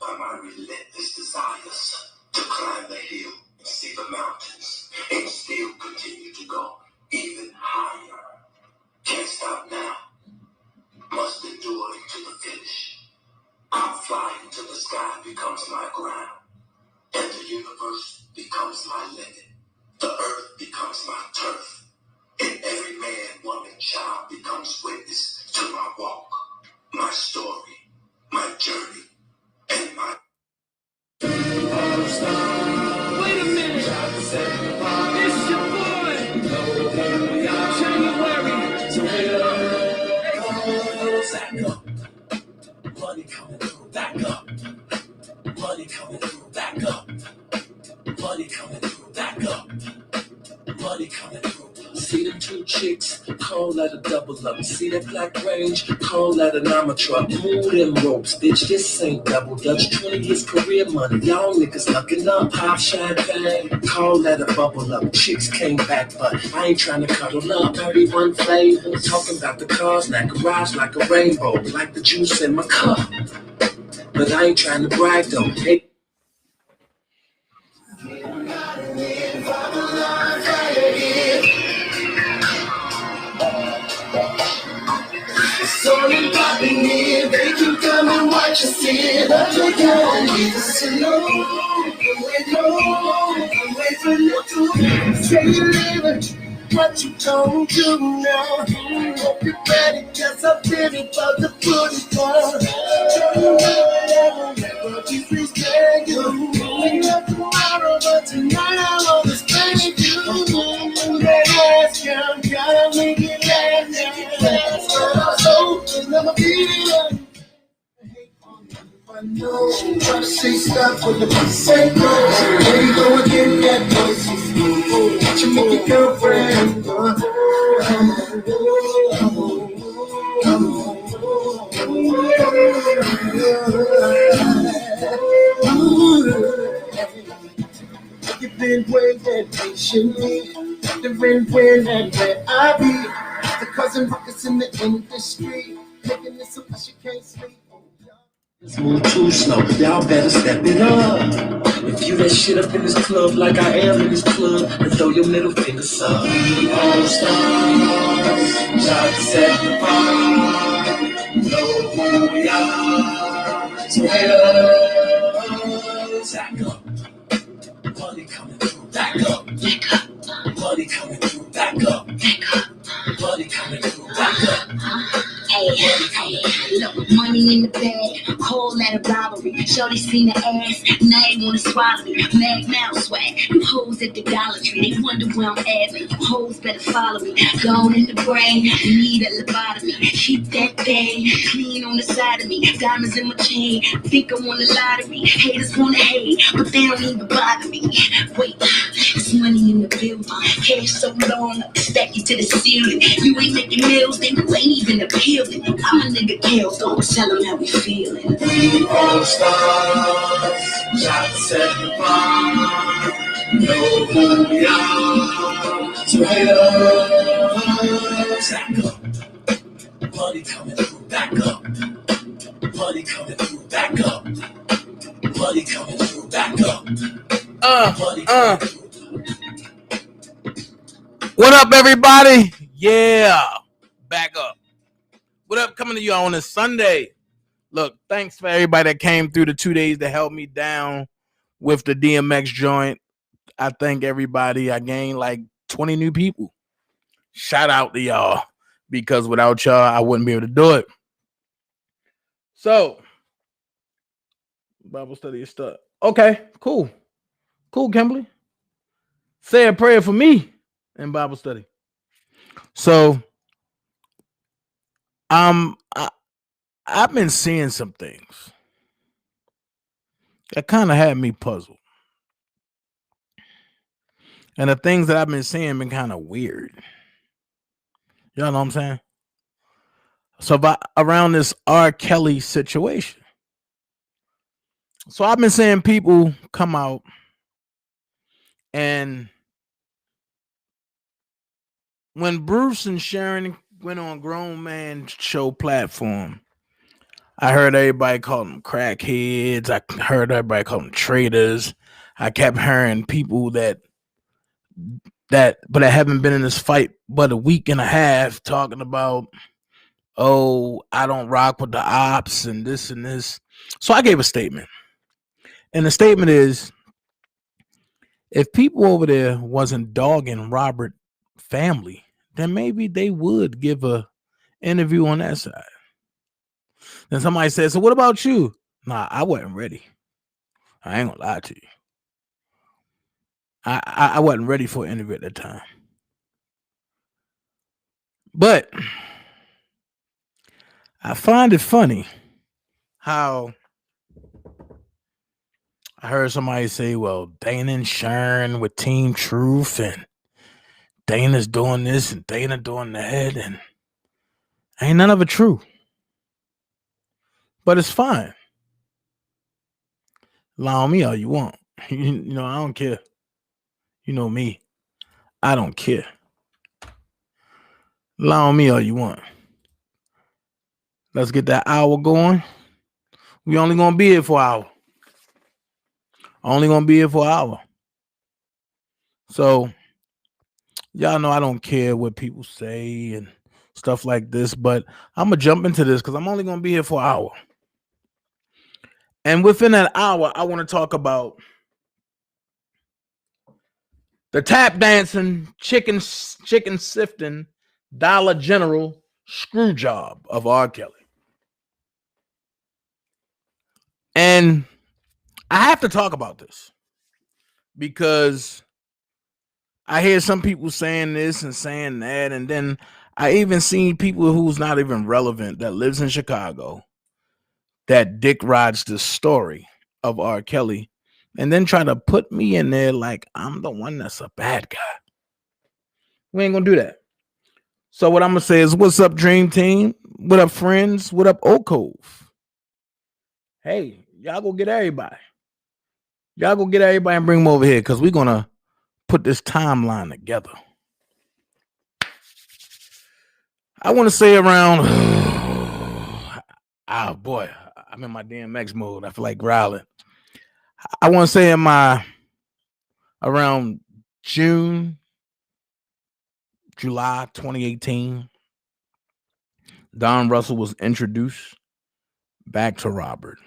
by my relentless desires to climb the hill and see the mountains and still continue to go even higher. Can't stop now. Must endure into the finish. I'm flying until the sky becomes my ground, and the universe becomes my limit. The earth becomes my turf, and every man, woman, child becomes witness to my walk, my story, my journey, and my... Wait a minute. It's your boy. January. Money coming through, back up. Money coming through, back up. Money coming through, back up. Money coming through. See them two chicks, call that a double up. See that black range, call that an armor truck. Move them ropes, bitch, this ain't double dutch. 20 years career money, y'all niggas looking up. Pop champagne, call that a bubble up. Chicks came back, but I ain't trying to cuddle up. 31 flavors, talking about the cars, like garage, like a rainbow, like the juice in my cup. But I ain't trying to brag though. Hey. Sorry, popping in, they can come and watch us in. But they can't leave us alone. Wait for you to say you're leaving. What you don't do now. Hope you're ready, cause I'm ready about to put it down. Tell you never be please thank you. We love tomorrow, but tonight I wanna thank you. Last count, gotta make it last. So, never be like I know, try to say stop for the sake of there you go again, that voice is cool. What you make your girlfriend You've been waiting patiently, wondering when and where I be. The cousin rockets in the industry, making this so much you can't sleep. It's moving too slow, y'all better step it up. If you that shit up in this club like I am in this club, and throw your middle fingers up. We all stars, try to set the bar. Know who we are, so hit us. Back up, money coming through, back up. Back up, money coming through, back up. Back up, money coming through, back up. Hey, look, money in the bag, call that a robbery. Shorty seen the ass, now they wanna swallow me. Mag Mouse swag, you hoes at the Dollar Tree. They wonder where I'm at, you hoes better follow me. Gone in the brain, need a lobotomy. Keep that thing clean on the side of me. Diamonds in my chain, think I won the lottery. Haters wanna hate, but they don't even bother me. Wait, it's money in the building. Cash so long, stack it to the ceiling. You ain't making meals, then you ain't even appealing. I'm a nigga Kellz, don't tell them how we feeling. We all stars, shot set the bar. Know who we are, so hate us. Back up, money coming through, back up. Money coming through, back up. Money coming through, back up. What up, everybody? Yeah, back up. What up, coming to you on a Sunday. Look, thanks for everybody that came through the 2 days to help me down with the DMX joint. I thank everybody. I gained like 20 new people. Shout out to y'all, because without y'all, I wouldn't be able to do it. So, Bible study is stuck. Okay, cool. Cool, Kimberly. Say a prayer for me in Bible study. So, I've been seeing some things that kind of had me puzzled. And the things that I've been seeing been kind of weird. Y'all know what I'm saying? So around this R. Kelly situation. So I've been seeing people come out and when Bruce and Sharon went on Grown Man Show platform, I heard everybody call them crackheads. I heard everybody call them traitors. I kept hearing people but I haven't been in this fight but a week and a half talking about, oh, I don't rock with the ops and this and this. So I gave a statement. And the statement is, if people over there wasn't dogging Robert family, then maybe they would give a interview on that side. Then somebody said, so what about you? Nah, I wasn't ready. I ain't gonna lie to you. I wasn't ready for an interview at that time. But I find it funny how I heard somebody say, well, Dana and Sharon with Team Truth, and Dana's doing this and Dana doing that, and ain't none of it true. But it's fine. Lie on me all you want. You know, I don't care. You know me. I don't care. Lie on me all you want. Let's get that hour going. We only gonna be here for an hour. Only gonna be here for an hour. So y'all know I don't care what people say and stuff like this, but I'm gonna jump into this because I'm only gonna be here for an hour. And within that hour, I want to talk about the tap dancing, chicken sifting, Dollar General screw job of R. Kelly. And I have to talk about this because I hear some people saying this and saying that, and then I even seen people who's not even relevant that lives in Chicago that dick rides the story of R. Kelly and then try to put me in there like I'm the one that's a bad guy. We ain't gonna do that. So what I'm gonna say is, what's up, Dream Team? What up, friends? What up, Oak Cove? Hey, y'all go get everybody. Y'all go get everybody and bring them over here because we're gonna put this timeline together. I want to say around, oh boy, I'm in my DMX mode. I feel like growling. I want to say around July 2018, Don Russell was introduced back to Robert.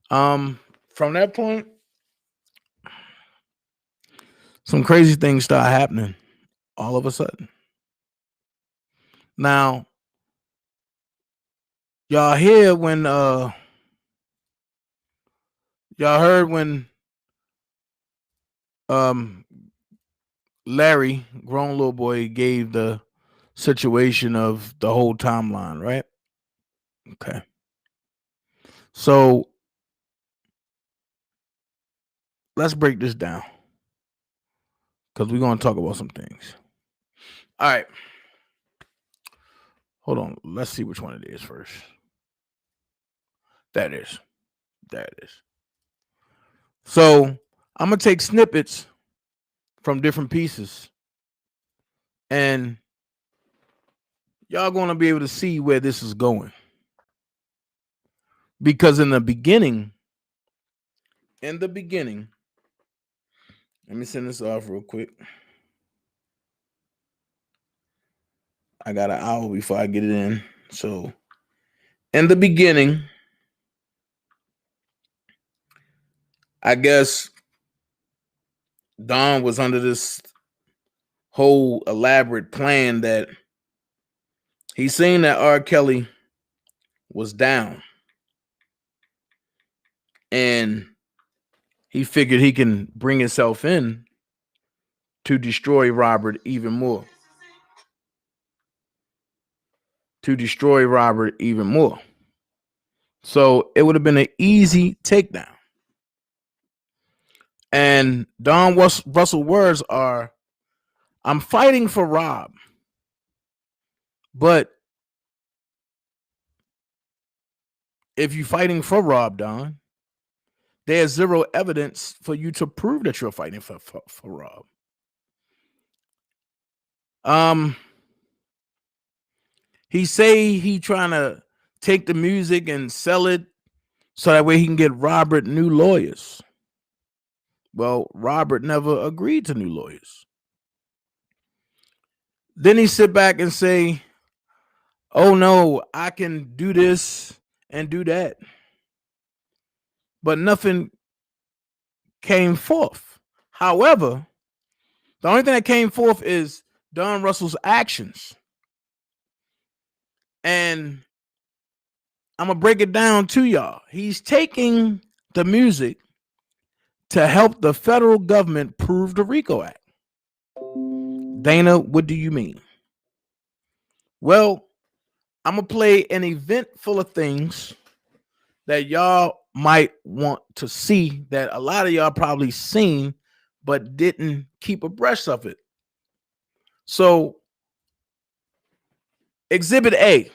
From that point, some crazy things start happening all of a sudden. Now, y'all hear when y'all heard when Larry, grown little boy, gave the situation of the whole timeline, right? Okay. So let's break this down because we're going to talk about some things. All right. Hold on. Let's see which one it is first. That is. There it is. So I'm going to take snippets from different pieces, and y'all going to be able to see where this is going. Because in the beginning, let me send this off real quick. I got an hour before I get it in. So in the beginning, I guess Don was under this whole elaborate plan that he's seen that R. Kelly was down, and he figured he can bring himself in to destroy Robert even more. So it would have been an easy takedown. And Don Russell words are, I'm fighting for Rob, but if you're fighting for Rob, Don, there's zero evidence for you to prove that you're fighting for Rob. He say he trying to take the music and sell it so that way he can get Robert new lawyers. Well, Robert never agreed to new lawyers. Then he sit back and say, oh no, I can do this and do that. But nothing came forth. However, the only thing that came forth is Don Russell's actions. And I'm going to break it down to y'all. He's taking the music to help the federal government prove the RICO Act. Dana, what do you mean? Well, I'm going to play an event full of things that y'all might want to see that a lot of y'all probably seen but didn't keep abreast of it. So, Exhibit A.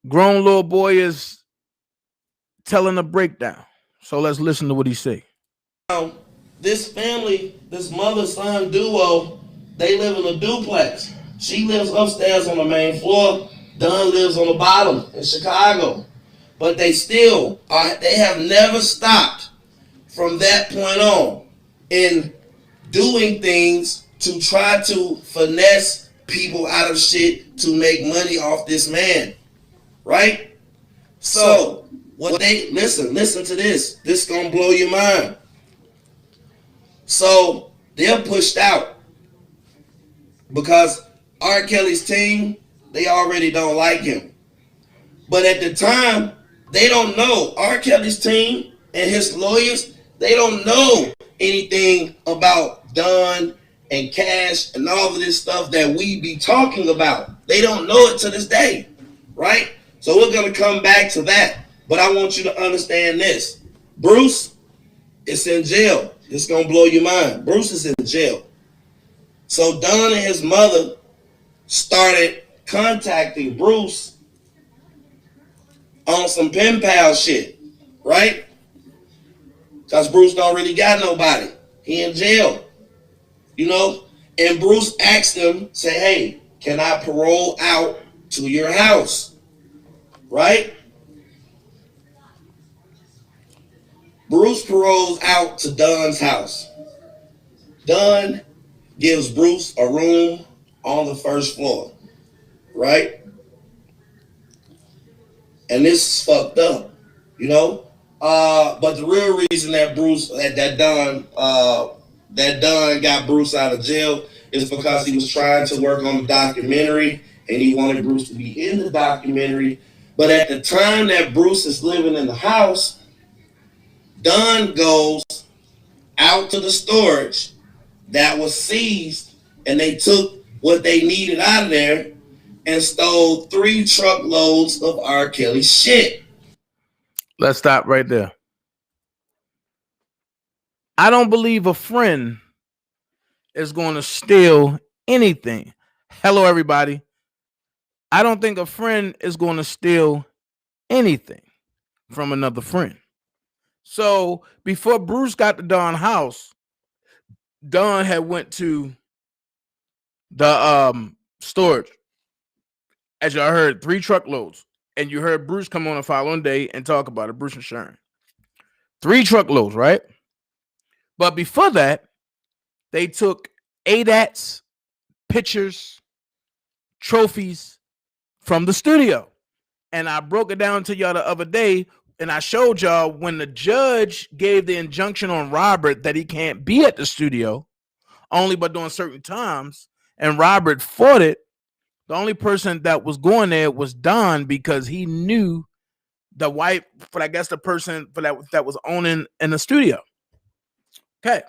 Grown little boy is telling a breakdown. So let's listen to what he say. This family, this mother-son duo, they live in a duplex. She lives upstairs on the main floor. Don lives on the bottom in Chicago. But they still they have never stopped from that point on in doing things to try to finesse people out of shit to make money off this man. Right? So, what they, listen to this. This gonna blow your mind. So, they're pushed out because R. Kelly's team, they already don't like him. But at the time, they don't know. R. Kelly's team and his lawyers, they don't know anything about Don and Cash and all of this stuff that we be talking about. They don't know it to this day, right? So we're going to come back to that. But I want you to understand this. Bruce is in jail. It's going to blow your mind. Bruce is in jail. So Don and his mother started contacting Bruce on some pen pal shit, right? Because Bruce don't really got nobody. He in jail, you know? And Bruce asked him, say, hey, can I parole out to your house? Right? Bruce paroles out to Don's house. Don gives Bruce a room on the first floor, right? And this is fucked up, you know? But the real reason that Don got Bruce out of jail is because he was trying to work on the documentary and he wanted Bruce to be in the documentary. But at the time that Bruce is living in the house, Don goes out to the storage that was seized and they took what they needed out of there and stole 3 truckloads of R. Kelly's shit. Let's stop right there. I don't believe a friend is going to steal anything. Hello, everybody. I don't think a friend is going to steal anything from another friend. So before Bruce got to Don's house, Don had went to the storage. As y'all heard, 3 truckloads. And you heard Bruce come on the following day and talk about it, Bruce and Sharon. 3 truckloads, right? But before that, they took ADATs, pictures, trophies from the studio. And I broke it down to y'all the other day, and I showed y'all when the judge gave the injunction on Robert that he can't be at the studio, only but during certain times, and Robert fought it. The only person that was going there was Don because he knew the wife, I guess the person for that was owning in the studio. Okay.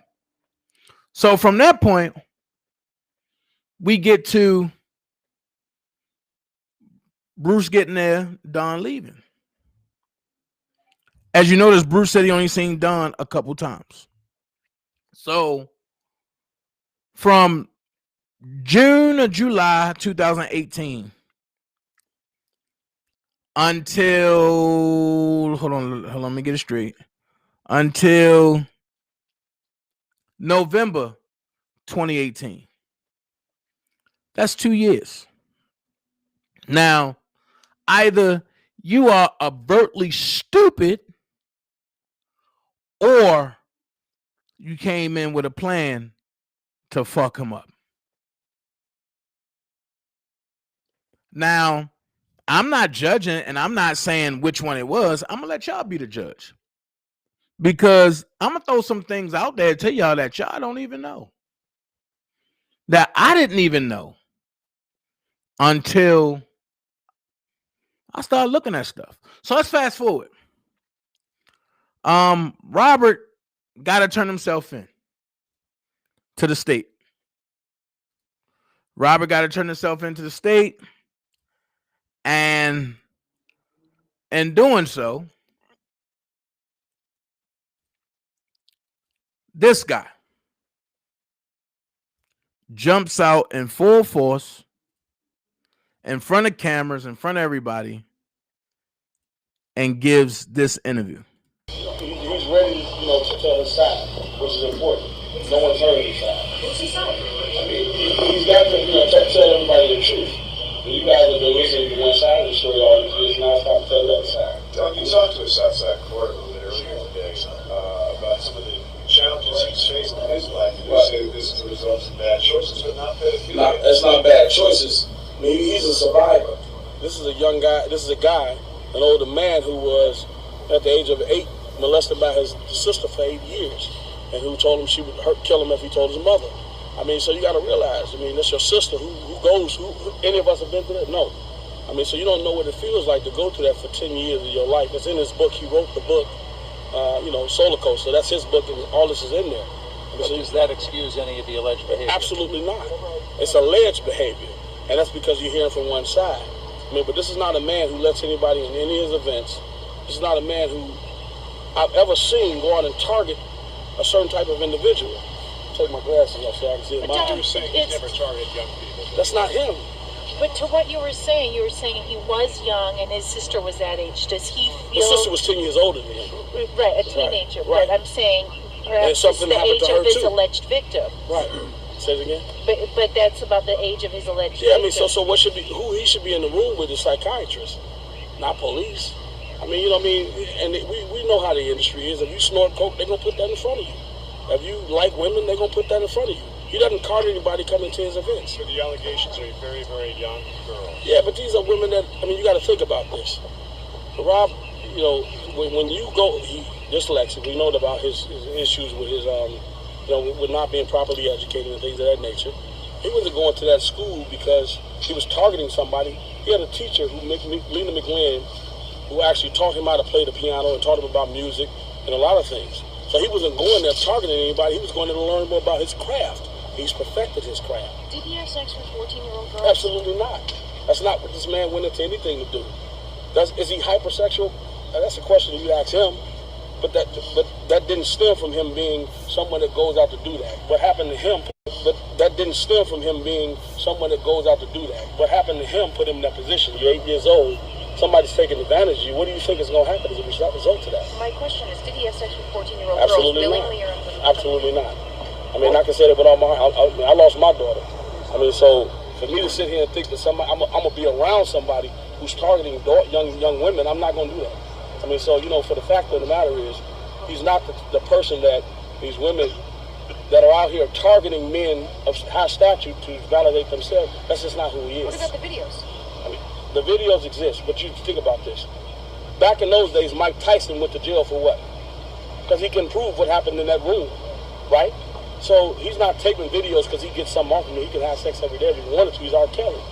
So from that point, we get to Bruce getting there, Don leaving. As you notice, Bruce said he only seen Don a couple times. So from June or July 2018 until hold on, let me get it straight. Until November 2018. That's 2 years. Now, either you are overtly stupid or you came in with a plan to fuck him up. Now, I'm not judging and I'm not saying which one it was. I'm going to let y'all be the judge. Because I'm going to throw some things out there to tell y'all that y'all don't even know. That I didn't even know until I started looking at stuff. So let's fast forward. Robert got to turn himself in to the state. Robert got to turn himself into the state. And in doing so, this guy jumps out in full force in front of cameras, in front of everybody, and gives this interview. He's ready, to tell his side, which is important. No one's heard his side. What's his side? I mean, he's got to, tell everybody the truth. You guys have been listening to one side of the story all these years, now it's time to tell the other side. Doug, you talked to us outside court a little bit earlier in the day about some of the challenges he's faced in his life. You say that this is a result of bad choices, but not pedophilia. It's not bad choices. I mean, he's a survivor. This is a young guy, an older man who was, at the age of 8, molested by his sister for 8 years, and who told him she would kill him if he told his mother. I mean, so you got to realize, that's your sister. Who any of us have been through that? No. I mean, so you don't know what it feels like to go through that for 10 years of your life. It's in his book. He wrote the book, Solar Coaster. That's his book, and all this is in there. But does that excuse any of the alleged behavior? Absolutely not. It's alleged behavior, and that's because you're hearing from one side. But this is not a man who lets anybody in any of his events. This is not a man who I've ever seen go out and target a certain type of individual. Take my glasses off so I can see it. You're saying he's never targeted young people. That's not him. But to what you were saying he was young and his sister was that age. Does he feel... His sister was 10 years older than him. Right, a teenager. Right. But I'm saying perhaps it's the age of his alleged victim. Right. Say it again? But that's about the age of his alleged victim. Yeah, I mean, so who he should be in the room with is psychiatrists, not police. I mean, and we know how the industry is. If you snort coke, they're going to put that in front of you. If you like women, they're going to put that in front of you. He doesn't card anybody coming to his events. So the allegations are very, very young girls. Yeah, but these are women that, you got to think about this. Rob, when you go, he's dyslexic. We know about his issues with his, with not being properly educated and things of that nature. He wasn't going to that school because he was targeting somebody. He had a teacher, Lena McGlynn, who actually taught him how to play the piano and taught him about music and a lot of things. So he wasn't going there targeting anybody. He was going there to learn more about his craft. He's perfected his craft. Did he have sex with 14-year-old girls? Absolutely not. That's not what this man went into anything to do. Is he hypersexual? That's a question you ask him. But that didn't stem from him being someone that goes out to do that. What happened to him? But that didn't stem from him being someone that goes out to do that. What happened to him put him in that position. You're 8 years old. Somebody's taking advantage of you. What do you think is going to happen as a result of that? My question is, did he have sex with 14-year-old Absolutely girls willingly or unwillingly? Absolutely not. I can say that with all my heart. I lost my daughter. So for me to sit here and think that I'm going to be around somebody who's targeting young women, I'm not going to do that. For the fact of the matter is, he's not the person that these women that are out here targeting men of high stature to validate themselves. That's just not who he is. What about the videos? The videos exist, but you think about this. Back in those days, Mike Tyson went to jail for what? Because he can prove what happened in that room, right? So he's not taking videos because he gets something off of me. He can have sex every day if he wanted to. He's R. Kelly.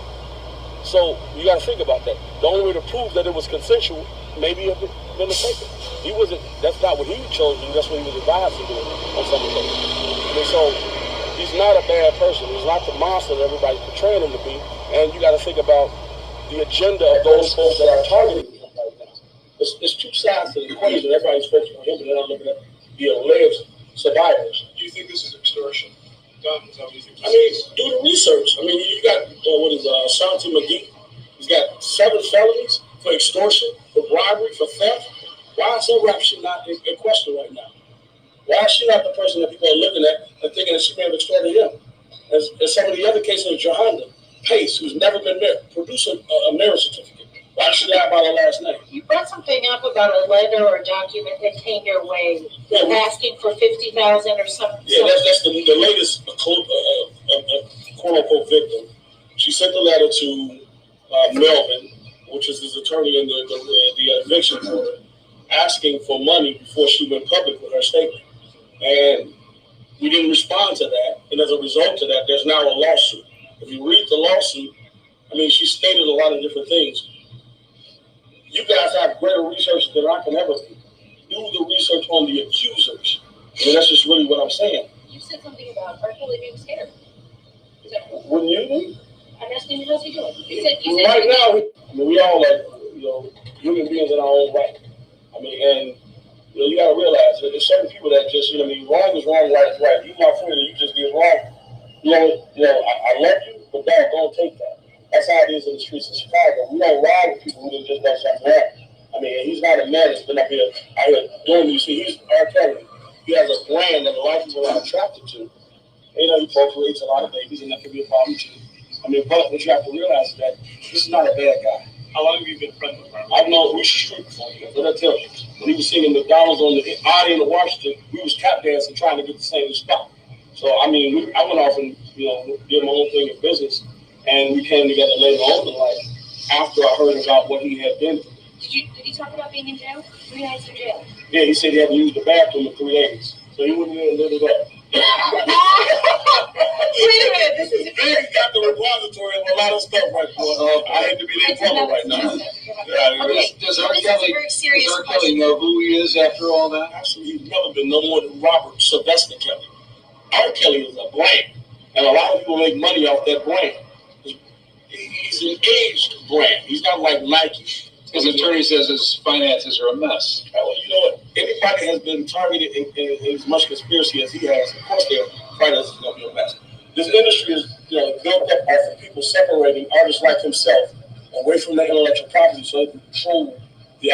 So you got to think about that. The only way to prove that it was consensual, maybe have been mistaken. He wasn't. That's not what he chose to do. That's what he was advised to do on some occasions. So he's not a bad person. He's not the monster that everybody's portraying him to be. And you got to think about the agenda of those folks that are targeting him right now. There's two sides to the equation. Everybody's focused on him, but then I'm looking at the alleged survivors. Do you think this is extortion? Tell me do the research. You got, Shanti McGee. He's got 7 felonies for extortion, for bribery, for theft. Why is her rap shit not in question right now? Why is she not the person that people are looking at and thinking that she may have extorted him? As some of the other cases of Johanna. Pace, who's never been married, produce a marriage certificate. Why should I about her last name? You brought something up about a letter or a document that came your way asking for $50,000 or something. Yeah, that's the latest quote-unquote victim. She sent the letter to Melvin, which is his attorney in the eviction court, asking for money before she went public with her statement. And we didn't respond to that. And as a result of that, there's now a lawsuit. If you read the lawsuit, I mean, she stated a lot of different things. You guys have greater research than I can ever do. Do the research on the accusers. And that's just really what I'm saying. You said something about R. Kelly being scared. Is that right? Wouldn't you be? I'm asking you, how's he doing? You said right now, I mean, we all are, human beings in our own right. I mean, and you got to realize that there's certain people that just, wrong is wrong, right is right. You my friend, and you just did wrong. I love you, but don't take that. That's how it is in the streets of Chicago. We don't ride with people who just done something wrong. I mean, he's not a man that's been out here doing these things. He's R. Kelly. He has a brand that a lot of people are attracted to. He procreates a lot of babies, and that can be a problem too. I mean, but what you have to realize is that this is not a bad guy. How long have you been friends with her? I've known we should street before. That's what I tell you. When he was singing McDonald's on the island of Washington, we was tap dancing trying to get the same spot. So, I mean, I went off and, did my own thing in business, and we came together later on in life after I heard about what he had been through. Did he talk about being in jail? 3 nights in jail. Yeah, he said he had to use the bathroom in 3 days. So he wouldn't even live it up. Wait a minute, this is He's got the repository of a lot of stuff right now. I hate to be that public right now. Does R. Kelly know who he is after all that? Actually, he's never been no more than Robert Sylvester Kelly. R. Kelly is a brand, and a lot of people make money off that brand. He's an aged brand. He's not like Nike. His attorney says his finances are a mess. Well, you know what? Anybody has been targeted in as much conspiracy as he has, of course their finances is going to be a mess. This industry is built up off of people separating artists like himself away from their intellectual property so they can control the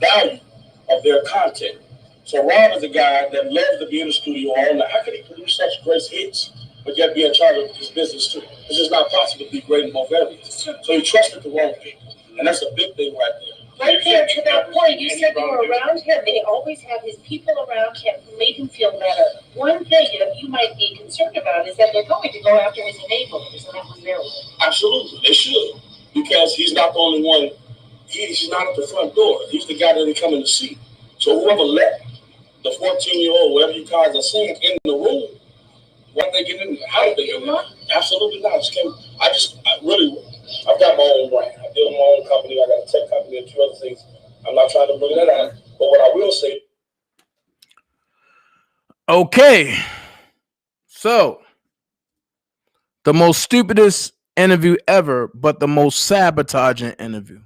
value of their content. So Rob is a guy that loves to be in the studio all night. How can he produce such great hits but yet be in charge of his business too? It's just not possible to be great in both areas. So he trusted the wrong people. And that's a big thing right there. Right there, to that point, you said you were around him, and he always had his people around him who made him feel better. One thing you might be concerned about is that they're going to go after his enablers, and that was their way. Absolutely, they should. Because he's not the only one. He's not at the front door. He's the guy that they come in to see. So whoever let the 14-year-old, whatever you guys are saying, in the room, what they get in, how did they get in? Absolutely not. I've got my own brand. I built my own company. I got a tech company and 2 other things. I'm not trying to bring that out. But what I will say. Okay. So, the most stupidest interview ever, but the most sabotaging interview.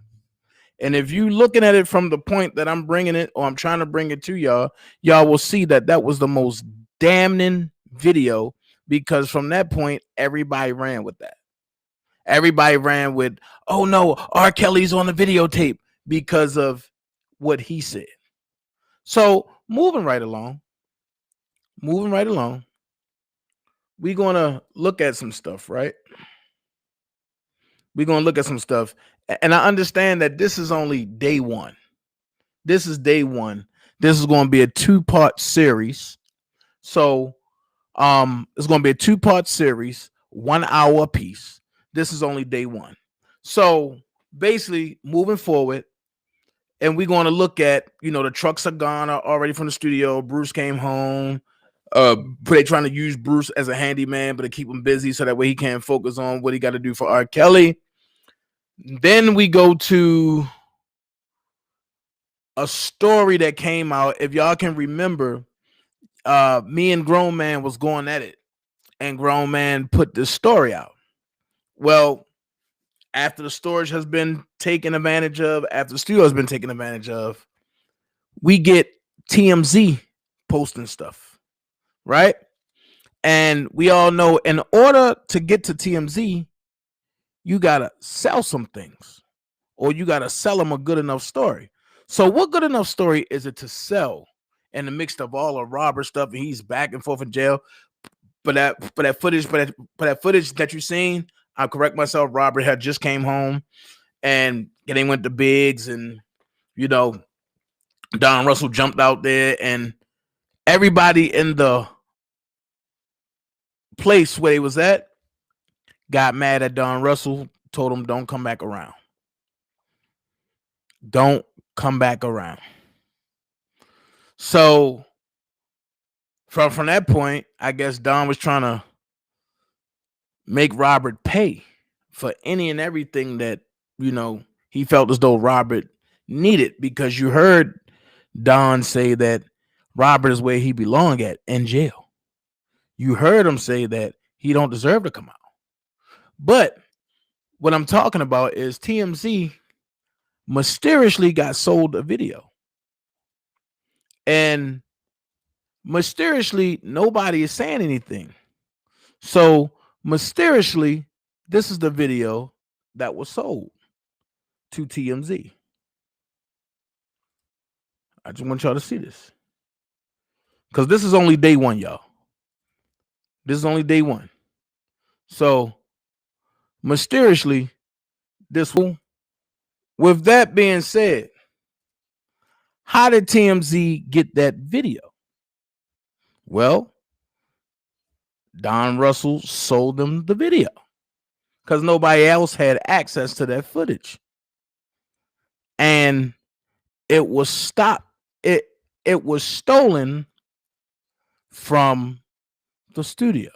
And if you looking at it from the point that I'm bringing it, or I'm trying to bring it to y'all will see that was the most damning video, because from that point, everybody ran with that. Everybody ran with, oh no, R. Kelly's on the videotape because of what he said. So moving right along, we're going to look at some stuff, right? We're going to look at some stuff. And I understand that this is only day one. This is day one. This is going to be a 2-part series. So it's going to be a 2-part series, 1 hour apiece. This is only day one. So basically moving forward, and we're going to look at, the trucks are gone already from the studio. Bruce came home. They're trying to use Bruce as a handyman, but to keep him busy so that way he can focus on what he got to do for R. Kelly. Then we go to a story that came out. If y'all can remember, me and Grown Man was going at it, and Grown Man put this story out. Well, after the storage has been taken advantage of, after the studio has been taken advantage of, we get TMZ posting stuff, right? And we all know in order to get to TMZ, you got to sell some things, or you got to sell them a good enough story. So what good enough story is it to sell in the mix of all the Robert stuff, and he's back and forth in jail? But that footage that you're seeing, I'll correct myself. Robert had just came home, and they went to Biggs, and Don Russell jumped out there, and everybody in the place where he was at got mad at Don Russell, told him don't come back around. Don't come back around. So from that point, I guess Don was trying to make Robert pay for any and everything that, he felt as though Robert needed, because you heard Don say that Robert is where he belong at, in jail. You heard him say that he don't deserve to come out. But what I'm talking about is TMZ mysteriously got sold a video. And mysteriously, nobody is saying anything. So mysteriously, this is the video that was sold to TMZ. I just want y'all to see this, because this is only day one, y'all. This is only day one. So mysteriously, this will. With that being said, how did TMZ get that video? Well, Don Russell sold them the video because nobody else had access to that footage. And it was stopped. It was stolen from the studio.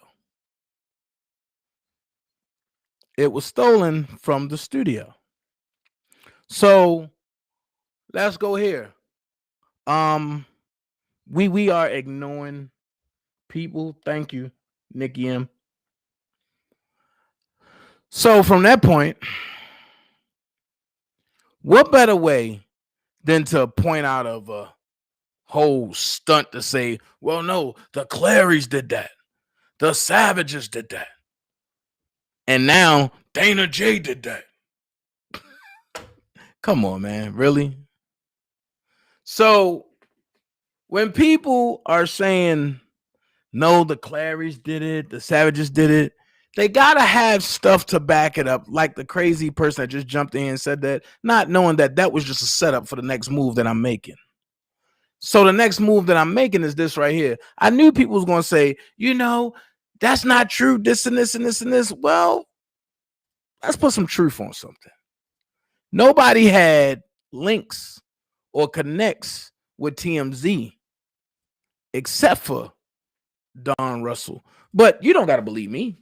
It was stolen from the studio. So let's go here. We are ignoring people. Thank you, Nikki M. So from that point, what better way than to point out of a whole stunt to say, well, no, the Clarys did that. The Savages did that. And now Dana J did that. Come on, man. Really? So when people are saying, no, the Clarys did it, the Savages did it, they got to have stuff to back it up, like the crazy person that just jumped in and said that, not knowing that that was just a setup for the next move that I'm making. So the next move that I'm making is this right here. I knew people was going to say, that's not true, this and this and this and this. Well, let's put some truth on something. Nobody had links or connects with TMZ except for Don Russell. But you don't got to believe me.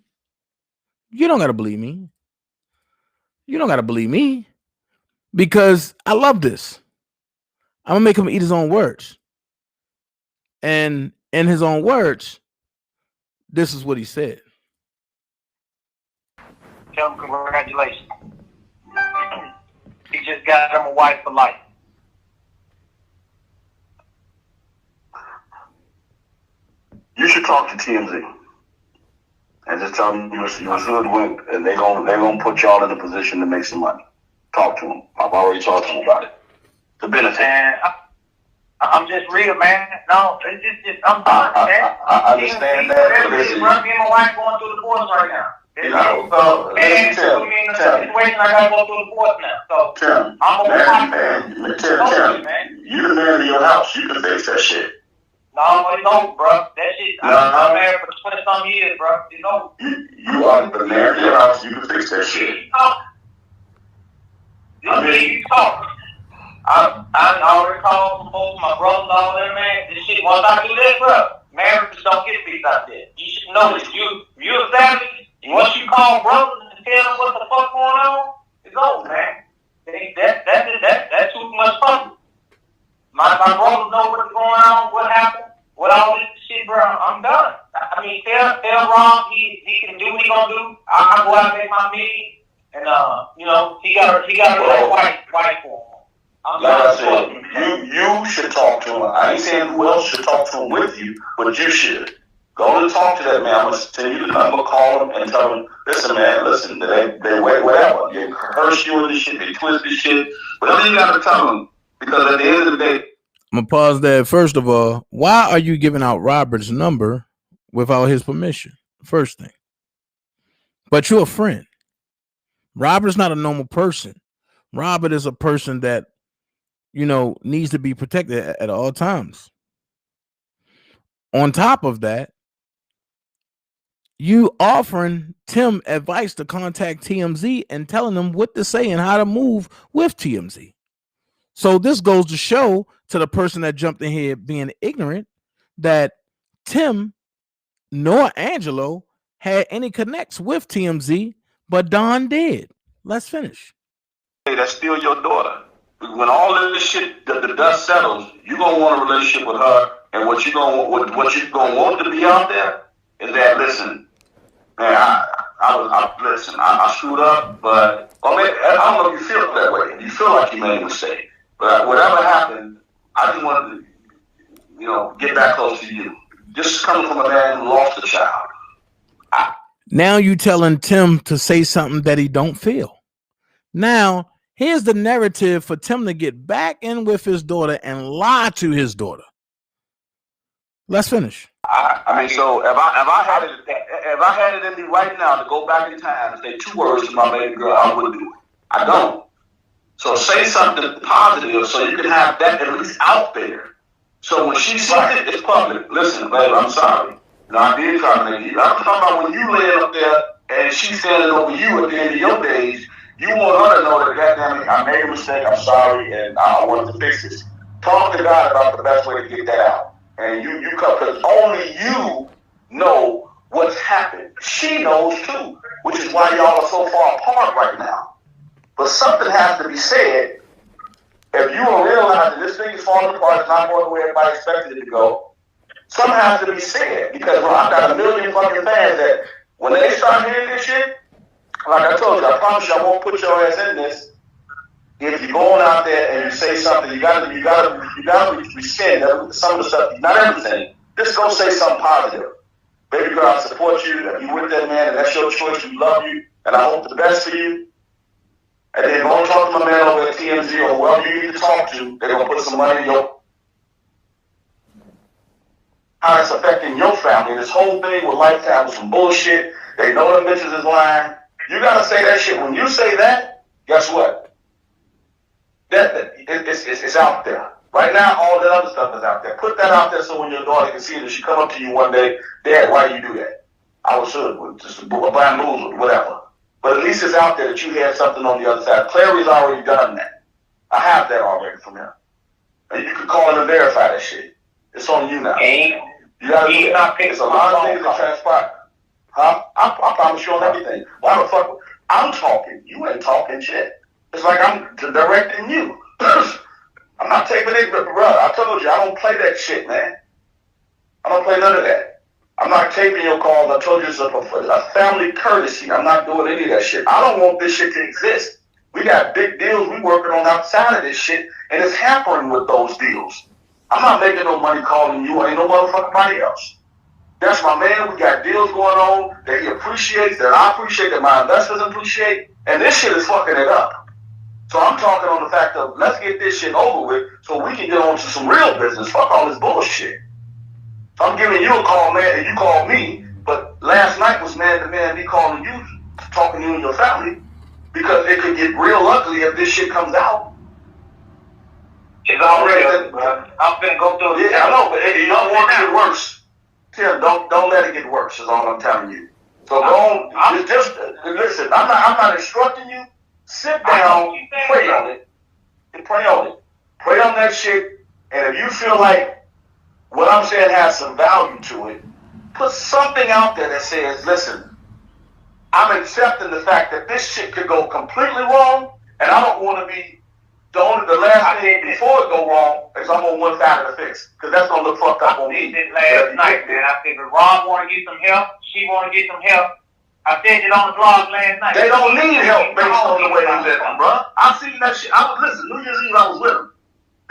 You don't got to believe me. You don't got to believe me, because I love this. I'm going to make him eat his own words. And in his own words, this is what he said. Tell him congratulations. He just got him a wife for life. You should talk to TMZ and just tell them you're hoodwinked, and they're gonna put y'all in a position to make some money. Talk to them. I've already talked to them about it. The benefit. Man, I'm just real, man. No, it's just I'm done, man. I understand that. But listen, me and my wife going through the divorce right now. And put me in a situation I gotta go through the divorce now. So Tim, I'm man, Tim, you the man of your house. You can fix that shit. No, it's over, bro. That shit, I'm married for 20-some years, bro. It's over. You are the man of your house. You can fix that shit. You talk. I already called some folks, my brothers, all that, man. This shit, once I do this, bro, marriages don't get fixed out there. You should know this. You're a savage. Once you call brothers and tell them what the fuck going on, it's over, man. That's too much fun. My brothers know what's going on, what happened, what all this shit, bro. I'm done. I mean, tell Ron he can do what he gonna do. I go out and make my meeting, and he got a white for him. Like I said, you should talk to him. I ain't saying who else should talk to him with you, but you should. Go and talk to that man. I'm going to send you the number, call him, and tell him, listen, man, they whatever. They curse you and this shit, they twist this shit. Whatever you got to tell them, because at the end of the day. I'm going to pause there. First of all, why are you giving out Robert's number without his permission? First thing. But you're a friend. Robert is not a normal person. Robert is a person that, needs to be protected at all times. On top of that, you offering Tim advice to contact TMZ and telling them what to say and how to move with TMZ. So this goes to show to the person that jumped in here being ignorant that Tim nor Angelo had any connects with TMZ, but Don did. Let's finish. Hey, that's still your daughter. When all of this shit, the dust settles, you're gonna want a relationship with her, and what you're gonna want to be out there is that, listen, man, I screwed up, but I don't know if you feel that way. You feel like you made a mistake, but whatever happened, I just wanted to, get back close to you. This is coming from a man who lost a child. Now you telling Tim to say something that he don't feel. Now here's the narrative for Tim to get back in with his daughter and lie to his daughter. Let's finish. So if I had it in me right now to go back in time and say 2 words to my baby girl, I wouldn't do it. I don't. So say something positive so you can have that at least out there. So when she sees it, it's public. Listen, baby, I'm sorry. I did try to make you. I'm talking about when you laying up there and she's standing over you at the end of your days. You want her to know that, goddamn it, I made a mistake, I'm sorry, and I want to fix this. Talk to God about the best way to get that out. And you come, because only you know what's happened. She knows too, which is why y'all are so far apart right now. But something has to be said. If you will realize that this thing is falling apart, it's not going the way everybody expected it to go, something has to be said. Because I've got a million fucking fans that when they start hearing this shit, like I told you, I promise you I won't put your ass in this. If you're going out there and you say something, you gotta rescind some of the stuff, not everything. Just go say something positive. Baby girl, I support you. If you're with that man and that's your choice, we love you, and I hope the best for you. And then go talk to my man over at TMZ or whoever you need to talk to. They're gonna put some money in your how it's affecting your family. This whole thing with Lifetime was some bullshit. They know the bitches is lying. You gotta say that shit. When you say that, guess what? It's out there. Right now, all that other stuff is out there. Put that out there so when your daughter can see it, if she come up to you one day, Dad, why do you do that? I was just bamboozled, whatever. But at least it's out there that you had something on the other side. Clary's already done that. I have that already from him. And you can call him and verify that shit. It's on you now. You gotta do that. It's a lot of things that transpire. Huh? I promise you on everything. Why the fuck? I'm talking. You ain't talking shit. It's like I'm directing you. I'm not taking it, but brother, I told you, I don't play that shit, man. I don't play none of that. I'm not taping your calls. I told you it's a family courtesy. I'm not doing any of that shit. I don't want this shit to exist. We got big deals we working on outside of this shit, and it's hampering with those deals. I'm not making no money calling you. Ain't no motherfucking body else. That's my man. We got deals going on that he appreciates, that I appreciate, that my investors appreciate, and this shit is fucking it up. So I'm talking on the fact of let's get this shit over with so we can get on to some real business. Fuck all this bullshit. So I'm giving you a call, man, and you called me, but last night was man to man, me calling you, talking to you and your family, because it could get real ugly if this shit comes out. It's already I'm finna go through it. Yeah, I know, but you don't want it to get worse. Tim, don't let it get worse, is all I'm telling you. So just listen, I'm not instructing you. Sit down, pray on it, and pray on it. Pray on that shit, and if you feel like what I'm saying has some value to it, put something out there that says, listen, I'm accepting the fact that this shit could go completely wrong, and I don't want to be the last thing before it go wrong is I'm on one side of the fix, because that's going to look fucked up on me. Last night, man, I figured Rob want to get some help, she want to get some help. I said it on the vlog last night. They don't need help based on the way they living, bro. I seen that shit. Listen, New Year's Eve I was with them.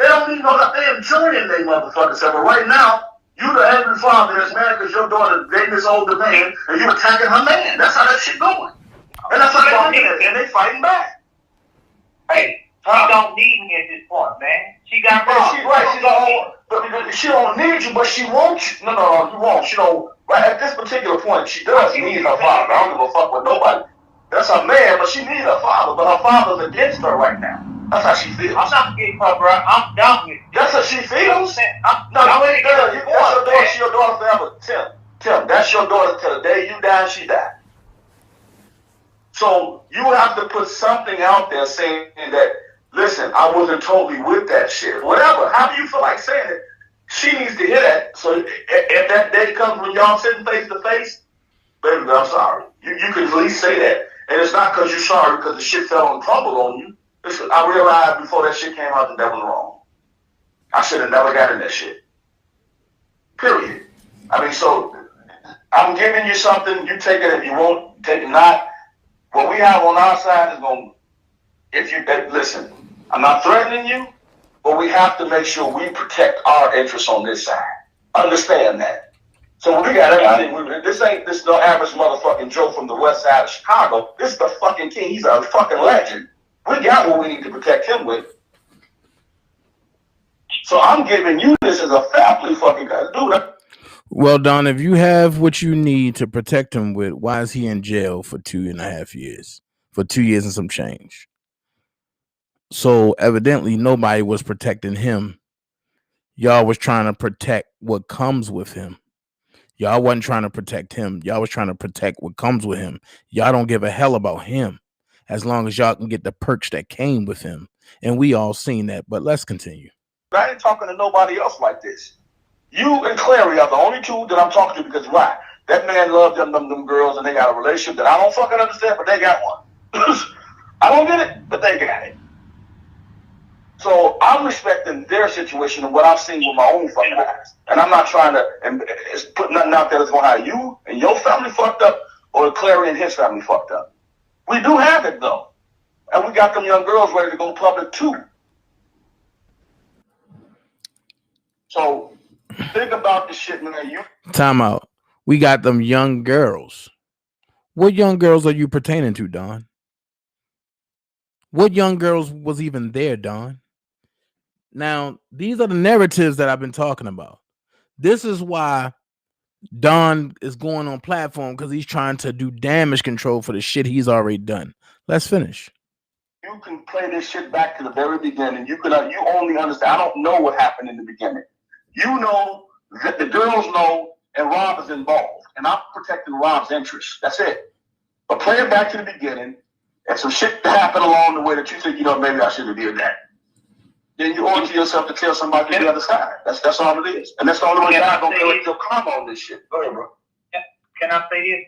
They don't need no help. They enjoying their motherfucking self. But right now, you the angry father that's mad because your daughter dating this older man and you attacking her man. That's how that shit going. And that's how they looking at it. And they fighting back. Hey, she don't need me at this point, man. She got wrong. She's right. She don't need you, but she wants you. No, you won't. She don't. Right at this particular point, she does need her father. I don't give a fuck with nobody. That's her man, but she needs her father, but her father's against her right now. That's how she feels. I'm not getting her, bro. I'm done with it. That's how she feels. No, you ain't that's your daughter. She's your daughter forever. Tim, that's your daughter till the day you die, she died. So you have to put something out there saying that, listen, I wasn't totally with that shit. Whatever. How do you feel like saying it? She needs to hear that. So if that day comes when y'all sitting face to face, baby, I'm sorry. You can at least say that. And it's not because you're sorry because the shit fell and crumbled on you. Listen, I realized before that shit came out that that was wrong. I should have never got in that shit. Period. I mean, so I'm giving you something. You take it if you won't, take it not. What we have on our side is going to, if you, listen, I'm not threatening you, but we have to make sure we protect our interests on this side. Understand that. So we got everything. This no average motherfucking Joe from the west side of Chicago. This is the fucking king. He's a fucking legend. We got what we need to protect him with. So I'm giving you this as a family fucking guy. Dude. Well, Don, if you have what you need to protect him with, why is he in jail for 2.5 years? For 2 years and some change. So evidently nobody was protecting him. Y'all was trying to protect what comes with him. Y'all wasn't trying to protect him. Y'all was trying to protect what comes with him. Y'all don't give a hell about him as long as y'all can get the perks that came with him. And we all seen that, but let's continue. I ain't talking to nobody else like this. You and Clary are the only two that I'm talking to because why? That man loved them girls and they got a relationship that I don't fucking understand, but they got one. I don't get it, but they got it. So I'm respecting their situation and what I've seen with my own fucking eyes. And I'm not trying to put nothing out there that's going to have you and your family fucked up or Clary and his family fucked up. We do have it, though. And we got them young girls ready to go public, too. So think about this shit, man. Time out. We got them young girls. What young girls are you pertaining to, Don? What young girls was even there, Don? Now, these are the narratives that I've been talking about. This is why Don is going on platform, because he's trying to do damage control for the shit he's already done. Let's finish. You can play this shit back to the very beginning. You only understand. I don't know what happened in the beginning. You know that the girls know, and Rob is involved, and I'm protecting Rob's interests. That's it. But play it back to the beginning, and some shit happened along the way that you think, maybe I should have did that. Then you owe it to yourself to tell somebody to the other side. That's all it is. And that's the only way God gonna collect your karma on this shit. Go ahead, bro. Can I say this?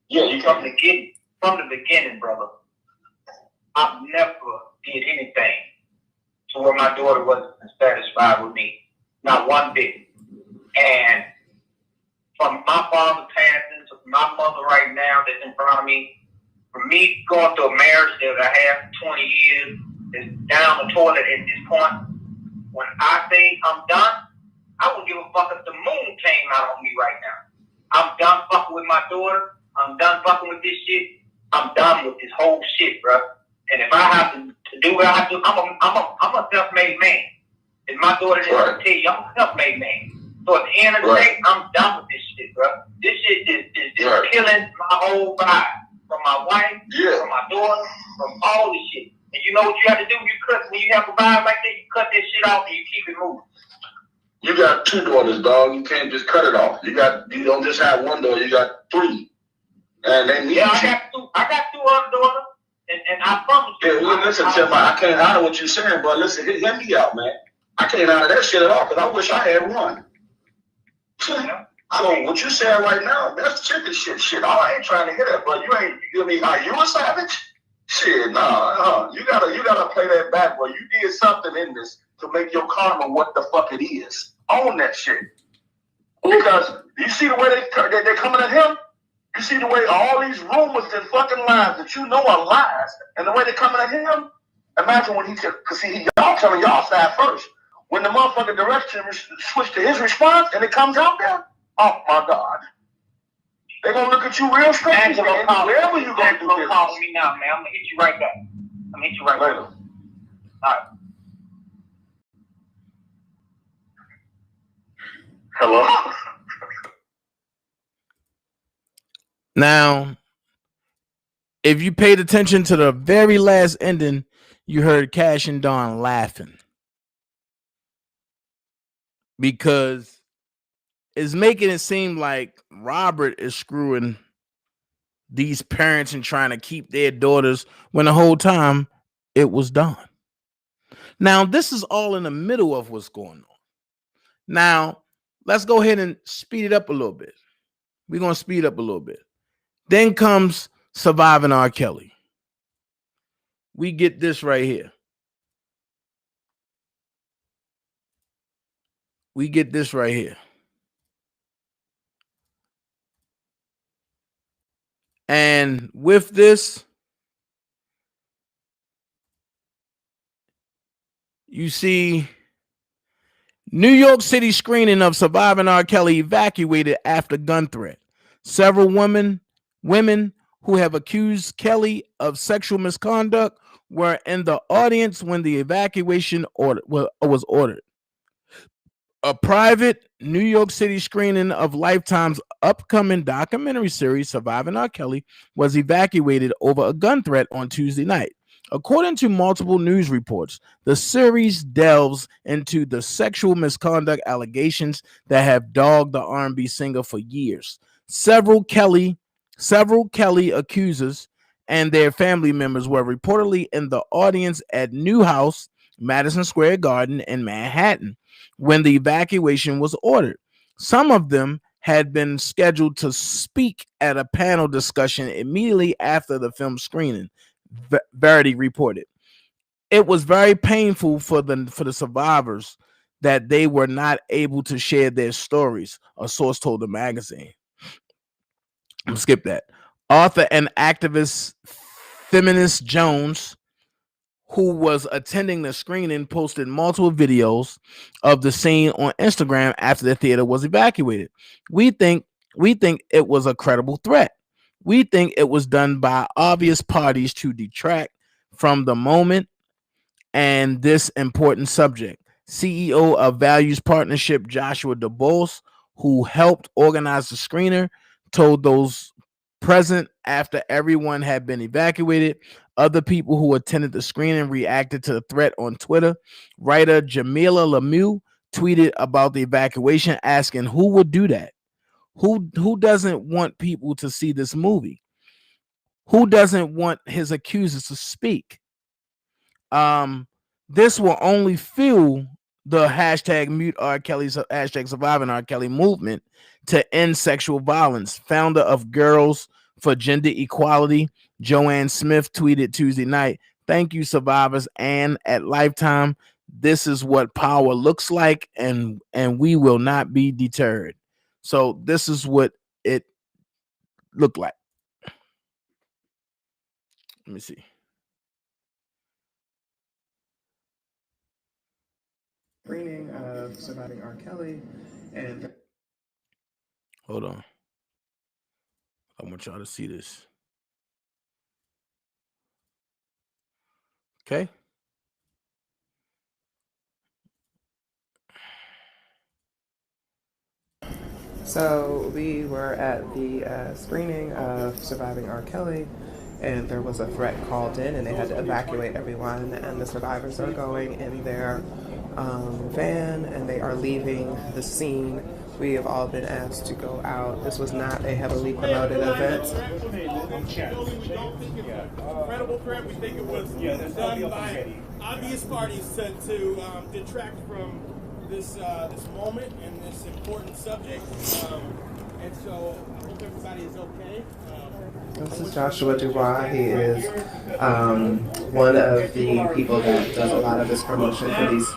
Yeah, you can. From the beginning, brother, I've never did anything to where my daughter wasn't satisfied with me. Not one bit. And from my father passing to my mother right now that's in front of me, for me going through a marriage that I had for 20 years, is down the toilet at this point. When I say I'm done, I wouldn't give a fuck if the moon came out on me right now. I'm done fucking with my daughter. I'm done fucking with this shit. I'm done with this whole shit, bro. And if I have to do what I have to do, I'm a self-made man. And my daughter didn't tell you, I'm a self-made man. So at the end of the day, I'm done with this shit, bro. This shit is killing my whole vibe. From my wife, from my daughter, from all this shit. And you know what you have to do? When you have a vibe like that, you cut that shit off and you keep it moving. You got two daughters, dog. You can't just cut it off. You don't just have one daughter. You got three, and they need. Yeah, I got two other daughters, and I promise you. Yeah, listen, Tim. I can't honor what you're saying, but listen, hear me out, man. I can't honor that shit at all because I wish I had one. Yeah. So what you saying right now, that's chicken shit. I ain't trying to hear that, but are you a savage? Shit, nah. You gotta play that back, boy. You did something in this to make your karma what the fuck it is. Own that shit. Because you see the way they're coming at him? You see the way all these rumors and fucking lies that you know are lies, and the way they're coming at him? Imagine when because y'all telling y'all side first. When the motherfucking direction switch to his response and it comes out there, oh my God. They're going to look at you real strange. Wherever you going to do this. Call me now, man. I'm going to hit you right back. I'm going to hit you right back. All right. Hello? Now, If you paid attention to the very last ending, you heard Cash and Dawn laughing because it's making it seem like Robert is screwing these parents and trying to keep their daughters when the whole time it was Dawn. Now, this is all in the middle of what's going on. Now, let's go ahead and speed it up a little bit. We're going to speed up a little bit. Then comes Surviving R. Kelly. We get this right here. We get this right here. And with this, you see New York City screening of Surviving R. Kelly evacuated after gun threat. Several women who have accused Kelly of sexual misconduct were in the audience when the evacuation was ordered. A private New York City screening of Lifetime's upcoming documentary series, Surviving R. Kelly, was evacuated over a gun threat on Tuesday night. According to multiple news reports, the series delves into the sexual misconduct allegations that have dogged the R&B singer for years. Several Kelly accusers and their family members were reportedly in the audience at Newhouse, Madison Square Garden in Manhattan when the evacuation was ordered. Some of them had been scheduled to speak at a panel discussion immediately after the film screening, Verity reported. It was very painful for the survivors that they were not able to share their stories, a source told the magazine. I'm gonna skip that. Author and activist Feminist Jones, who was attending the screening, posted multiple videos of the scene on Instagram after the theater was evacuated. We think it was a credible threat. We think it was done by obvious parties to detract from the moment and this important subject. CEO of Values Partnership Joshua DeBose, who helped organize the screener, told those present after everyone had been evacuated. Other people who attended the screening reacted to the threat on Twitter. Writer Jamila Lemieux tweeted about the evacuation, asking who would do that? Who doesn't want people to see this movie? Who doesn't want his accusers to speak? This will only fuel the hashtag mute R. Kelly's hashtag surviving R. Kelly movement to end sexual violence. Founder of Girls for Gender Equality, Joanne Smith, tweeted Tuesday night, "Thank you, survivors, and at Lifetime, this is what power looks like, and we will not be deterred." So this is what it looked like. Let me see. Screening of Surviving R. Kelly, and hold on. I want y'all to see this. Okay. So we were at the screening of Surviving R. Kelly, and there was a threat called in, and they had to evacuate everyone, and the survivors are going in their van, and they are leaving the scene. We have all been asked to go out. This was not a heavily promoted event. Incredible threat. We think it was done by obvious parties to detract from this moment and this important subject. And so I hope everybody is okay. This is Joshua Dubois. He is one of the people that does a lot of this promotion for these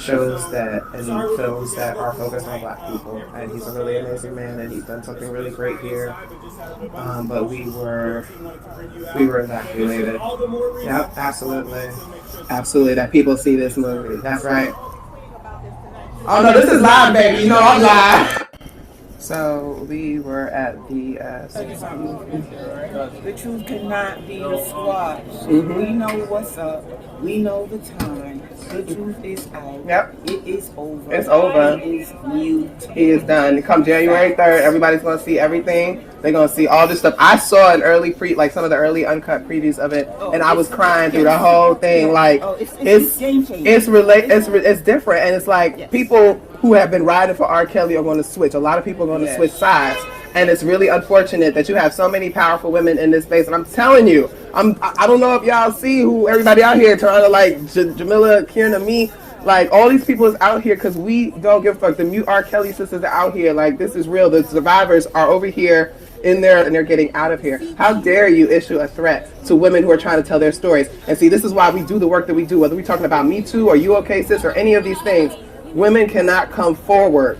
shows that and films that are focused on Black people. And he's a really amazing man, and he's done something really great here. But we were evacuated. Yep, absolutely. Absolutely, that people see this movie. That's right. Oh no, this is live, baby. You know I'm live. So we were at the the truth cannot be squashed. We know what's up. We know the time. The truth is out. Yep. It is over. It's over. He is mute. He is done. Come January 3rd, everybody's gonna see everything. They're gonna see all this stuff. I saw an early some of the early uncut previews of it, and I was crying through the whole thing. Like it's different, and it's like people who have been riding for R. Kelly are going to switch. A lot of people are going to switch sides, and it's really unfortunate that you have so many powerful women in this space. And I'm telling you, I don't know if y'all see who everybody out here trying to like Jamila, Kierna, me. Like, all these people is out here because we don't give a fuck. The mute R. Kelly sisters are out here. Like, this is real. The survivors are over here in there, and they're getting out of here. How dare you issue a threat to women who are trying to tell their stories? And see, this is why we do the work that we do. Whether we're talking about Me Too or You Okay Sis or any of these things, women cannot come forward.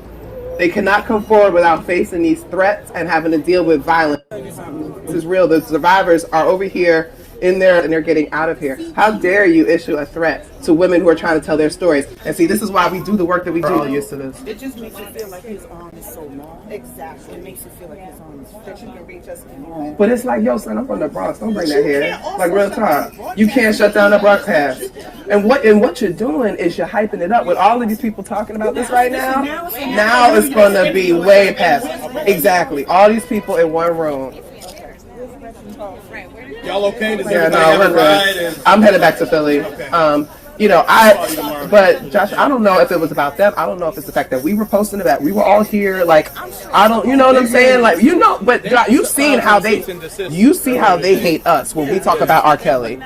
They cannot come forward without facing these threats and having to deal with violence. This is real. The survivors are over here in there, and they're getting out of here. How dare you issue a threat to women who are trying to tell their stories? And see, this is why we do the work that we do. We're all used to this. It just makes you feel like his arm is so long. Exactly. It makes you feel like his arm is that you can reach us anywhere. But it's like, yo, son, I'm from the Bronx. Don't bring that here. Like, real talk. You can't shut down the broadcast. And what you're doing is you're hyping it up with all of these people talking about this right now. Now it's going to be way past. Exactly. All these people in one room. Y'all okay? Yeah, no, we're good. I'm headed back to Philly. Okay. But Josh, I don't know if it was about them. I don't know if it's the fact that we were posting about. We were all here. Like, I don't, you know what I'm saying? Like, you know, but Josh, you've seen how they hate us when we talk about R. Kelly.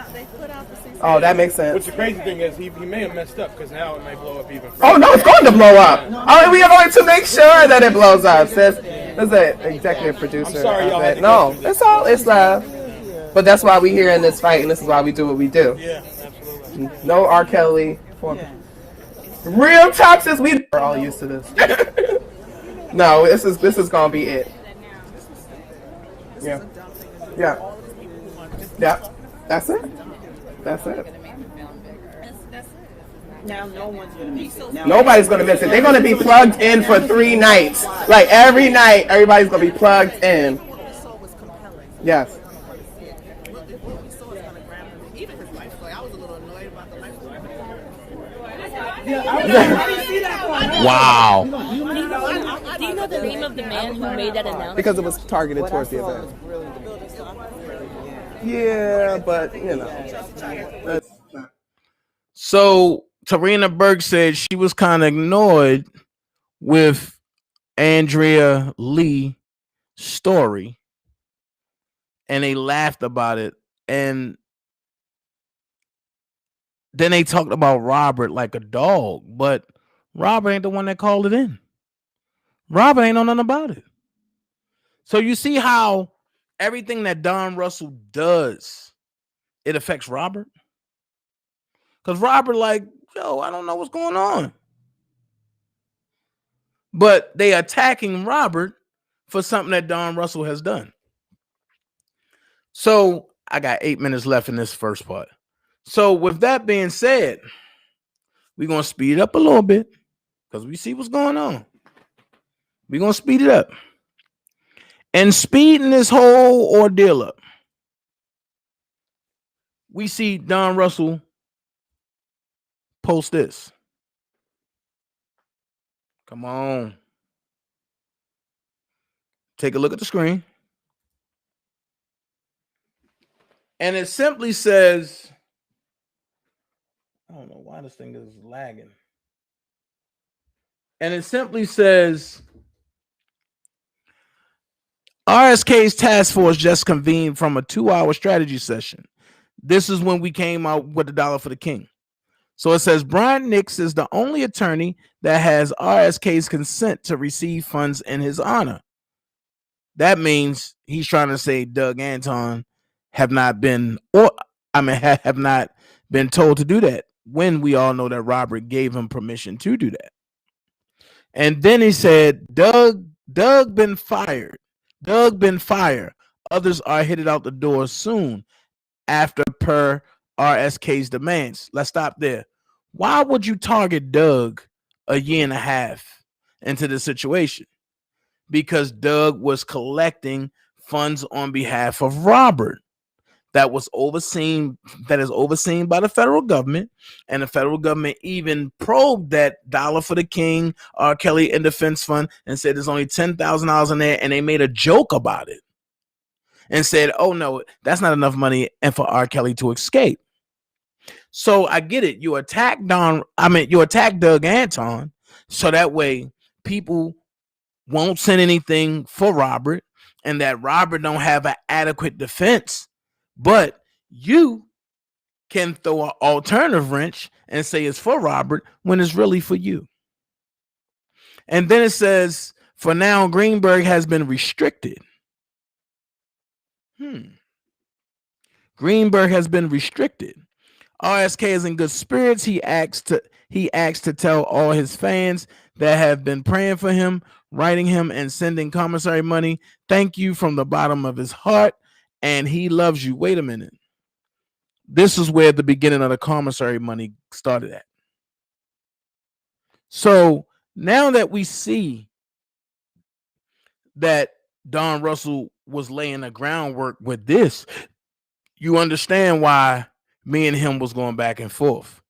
Oh, that makes sense. Which the crazy thing is, he may have messed up because now it may blow up even further. Oh no, it's going to blow up. Oh, we are going to make sure that it blows up. Says there's an executive producer. I'm sorry, y'all. No, it's love. But that's why we're here in this fight, and this is why we do what we do. Yeah, absolutely. No R. Kelly. Real toxic. We are all used to this. No, this is gonna be it. Yeah. Yeah. Yeah. That's it. That's it. Now no one's gonna miss it. Nobody's gonna miss it. They're gonna be plugged in for 3 nights. Like every night, everybody's gonna be plugged in. Yes. Wow. Do you know the name of the man who made that announcement? Because it was targeted towards the event. Yeah, but you know. So Tarina Burke said she was kind of ignored with Andrea Lee's story, and they laughed about it, and then they talked about Robert like a dog, but Robert ain't the one that called it in. Robert ain't know nothing about it. So you see how everything that Don Russell does, it affects Robert? Because Robert like, yo, I don't know what's going on. But they attacking Robert for something that Don Russell has done. So I got 8 minutes left in this first part. So with that being said, we're going to speed it up a little bit because we see what's going on. We're going to speed it up. And speeding this whole ordeal up, we see Don Russell post this. Come on. Take a look at the screen. And it simply says, I don't know why this thing is lagging. And it simply says, RSK's task force just convened from a 2-hour strategy session. This is when we came out with the dollar for the king. So it says Brian Nix is the only attorney that has RSK's consent to receive funds in his honor. That means he's trying to say Doug Anton have not been told to do that, when we all know that Robert gave him permission to do that. And then he said, Doug been fired. Doug been fired. Others are headed out the door soon after per RSK's demands. Let's stop there. Why would you target Doug a year and a half into the situation? because Doug was collecting funds on behalf of Robert that is overseen by the federal government, and the federal government even probed that Dollar for the King, R. Kelly and Defense Fund, and said there's only $10,000 in there, and they made a joke about it and said, oh no, that's not enough money and for R. Kelly to escape. So I get it. You attack Doug Anton, so that way people won't send anything for Robert, and that Robert don't have an adequate defense. But you can throw an alternative wrench and say it's for Robert when it's really for you. And then it says, for now, Greenberg has been restricted. Greenberg has been restricted. RSK is in good spirits. He asks to tell all his fans that have been praying for him, writing him, and sending commissary money, thank you from the bottom of his heart, and he loves you. Wait a minute. This is where the beginning of the commissary money started at. So now that we see that Don Russell was laying the groundwork with this, you understand why me and him was going back and forth.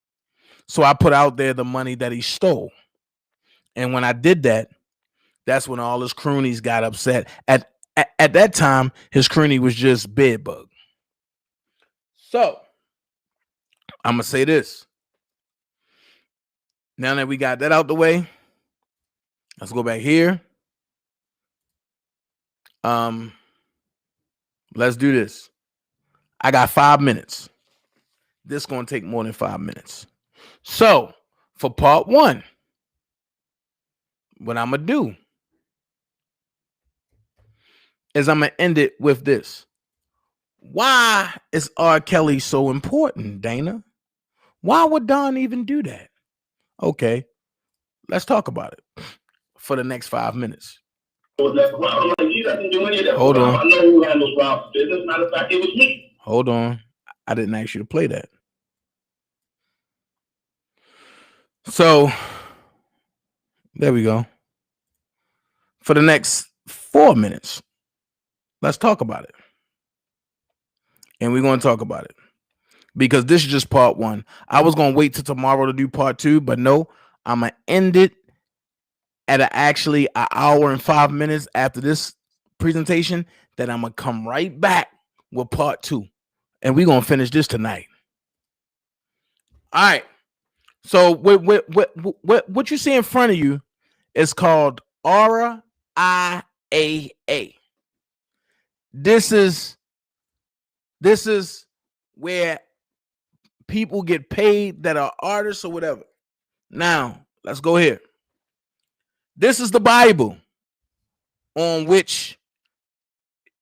So I put out there the money that he stole. And when I did that, that's when all his croonies got upset. At that time, his croonie was just Bedbug. So I'm going to say this. Now that we got that out the way, let's go back here. Let's do this. I got 5 minutes. This is going to take more than 5 minutes. So for part one, what I'm going to do is I'm going to end it with this. Why is R. Kelly so important, Dana? Why would Don even do that? Okay, let's talk about it for the next 5 minutes. Hold on. I know who handles Rob's business. Matter of fact, it was me. Hold on. I didn't ask you to play that. So there we go. For the next 4 minutes, let's talk about it. And we're going to talk about it because this is just part one. I was going to wait till tomorrow to do part two, but no, I'm going to end it at actually an hour and 5 minutes after this presentation. That I'm going to come right back with part two. And we're going to finish this tonight. All right. So what you see in front of you is called RIAA. This is where people get paid that are artists or whatever. Now, let's go here. This is the Bible on which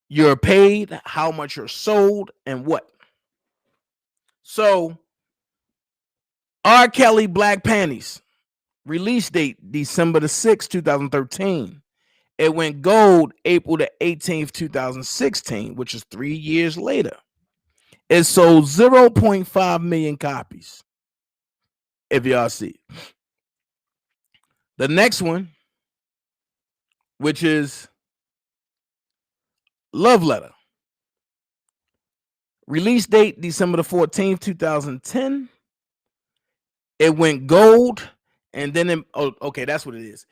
you're paid, how much you're sold, and what. So, R. Kelly, Black Panties, release date December the 6th, 2013. It went gold April the 18th, 2016, which is 3 years later. It sold 0.5 million copies. If y'all see. The next one, which is Love Letter. Release date December the 14th, 2010. It went gold and then that's what it is.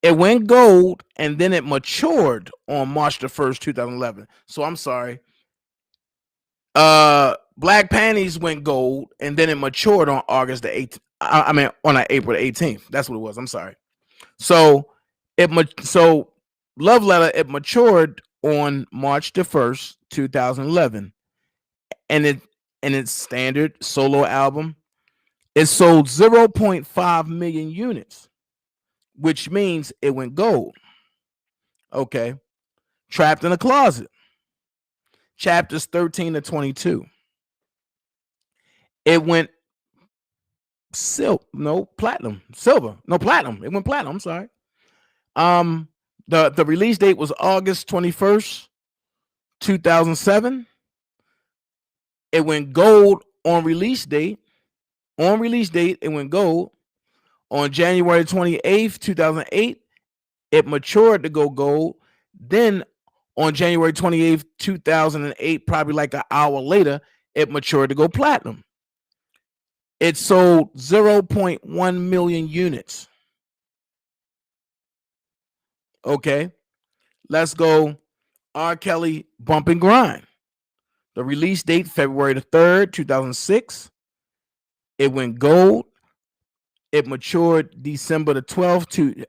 It went gold and then it matured on March the 1st, 2011. So I'm sorry. Black Panties went gold and then it matured on August the 8th. On April the 18th. That's what it was. I'm sorry. So Love Letter, it matured on March the 1st, 2011. And its standard solo album, it sold 0.5 million units, which means it went gold. Okay. Trapped in a Closet, chapters 13 to 22. It went platinum. It went platinum. I'm sorry. The release date was August 21st, 2007. It went gold on release date. It went gold on January 28th, 2008. It matured to go gold. Then on January 28th, 2008, probably like an hour later, it matured to go platinum. It sold 0.1 million units. Okay, let's go. R. Kelly, Bump and Grind. The release date, February the 3rd, 2006. It went gold. It matured December the 12th,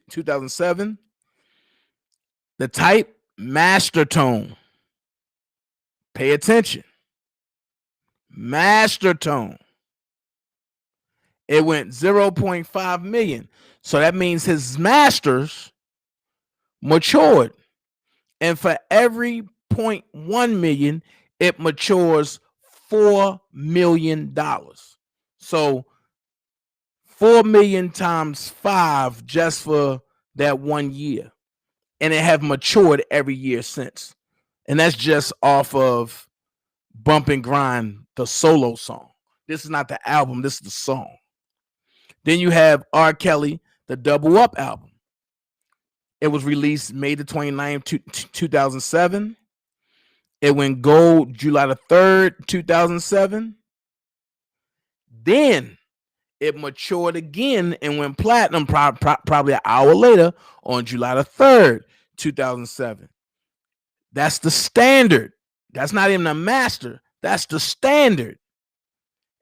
2007. The type, master tone. Pay attention. Master tone. It went 0.5 million. So that means his masters matured. And for every 0.1 million, it matures $4 million. So 4 million times 5 just for that 1 year. And it have matured every year since. And that's just off of Bump and Grind, the solo song. This is not the album, this is the song. Then you have R. Kelly, the Double Up album. It was released May the 29th, 2007. It went gold July the 3rd, 2007. Then it matured again and went platinum probably an hour later on July the 3rd, 2007. That's the standard. That's not even a master. That's the standard.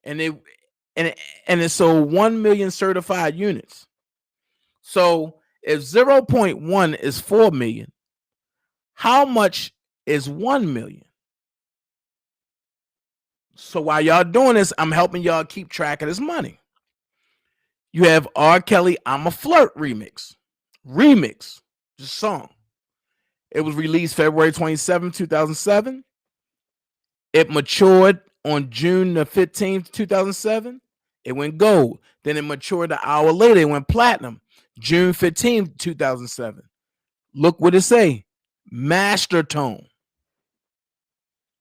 And it sold 1 million certified units. So if 0.1 is 4 million, how much is 1 million? So while y'all doing this, I'm helping y'all keep track of this money. You have R. Kelly, I'm a Flirt remix. The song. It was released February 27, 2007. It matured on June the 15th, 2007. It went gold. Then it matured an hour later. It went platinum. June 15th, 2007. Look what it say. Master tone.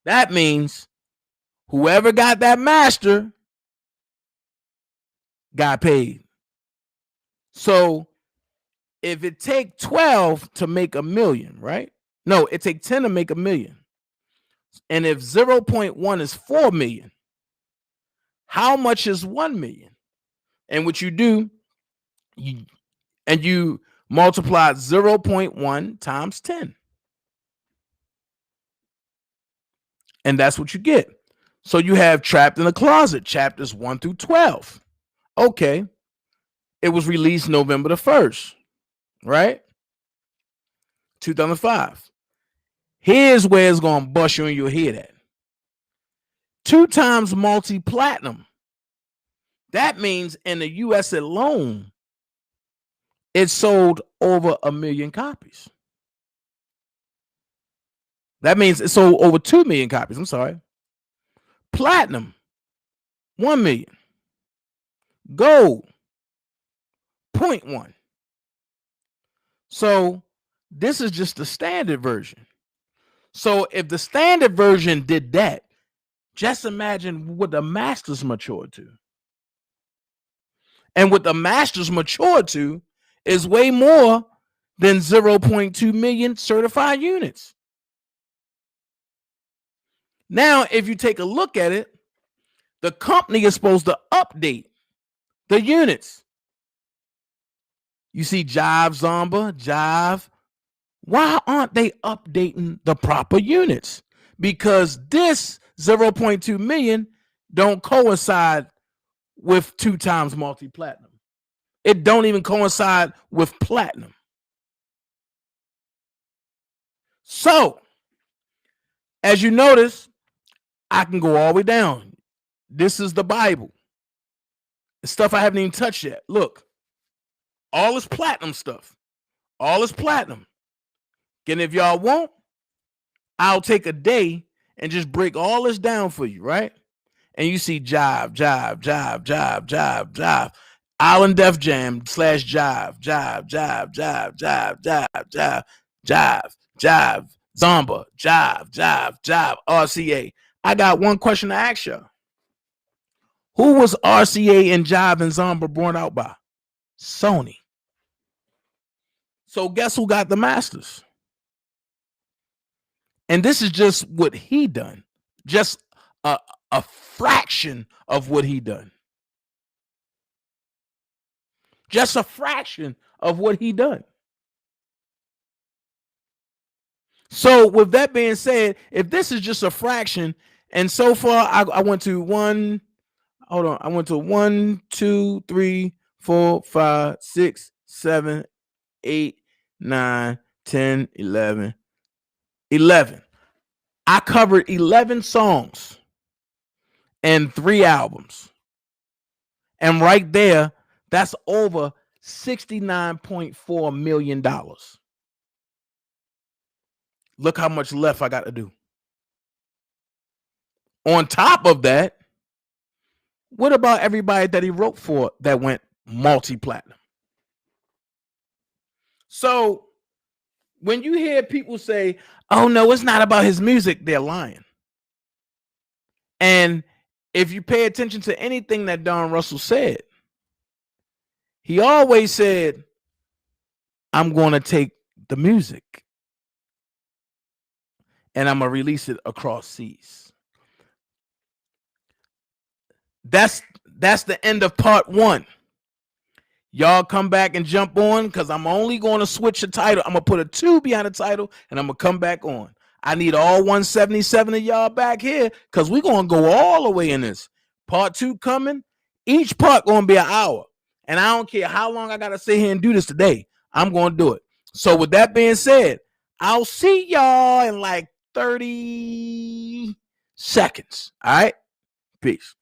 That means whoever got that master got paid. So if it take 12 to make a million, right? No, it take 10 to make a million. And if 0.1 is 4 million, how much is 1 million? And what you do, you multiply 0.1 times 10. And that's what you get. So you have Trapped in the Closet, chapters 1 through 12. Okay. It was released November the 1st, right? 2005. Here's where it's going to bust you in your head at. 2 times multi-platinum. That means in the US alone, it sold over 1 million copies. That means it sold over 2 million copies. I'm sorry. Platinum, 1 million. Gold, 0.1. So this is just the standard version. So if the standard version did that, just imagine what the masters matured to. And what the masters matured to is way more than 0.2 million certified units. Now, if you take a look at it, the company is supposed to update the units. You see Jive, Zomba, Jive. Why aren't they updating the proper units? Because this 0.2 million don't coincide with 2 times multi-platinum. It don't even coincide with platinum. So, as you notice, I can go all the way down. This is the Bible. The stuff I haven't even touched yet. Look, all this platinum stuff. All this platinum. And if y'all want, I'll take a day and just break all this down for you, right? And you see Jive, Jive, Jive, Jive, Jive, Jive. Island Def Jam / Jive, Jive, Jive, Jive, Jive, Jive, Jive, Jive, Jive, Zomba, Jive, Jive, Jive, RCA. I got one question to ask you. Who was RCA and Jive and Zomba brought out by? Sony. So guess who got the masters? And this is just what he done. Just a fraction of what he done. Just a fraction of what he done. So with that being said, if this is just a fraction, and so far I went to 1, 2, 3, 4, 5, 6, 7, 8, 9, 10, 11. I covered 11 songs and 3 albums. And right there, that's over $69.4 million. Look how much left I got to do. On top of that, what about everybody that he wrote for that went multi-platinum? So when you hear people say, oh no, it's not about his music, they're lying. And if you pay attention to anything that Don Russell said, he always said, I'm going to take the music and I'm going to release it across seas. That's the end of part 1. Y'all come back and jump on because I'm only going to switch the title. I'm going to put a 2 behind the title and I'm going to come back on. I need all 177 of y'all back here because we're going to go all the way in this. Part 2 coming. Each part going to be an hour. And I don't care how long I got to sit here and do this today. I'm going to do it. So with that being said, I'll see y'all in like 30 seconds. All right? Peace.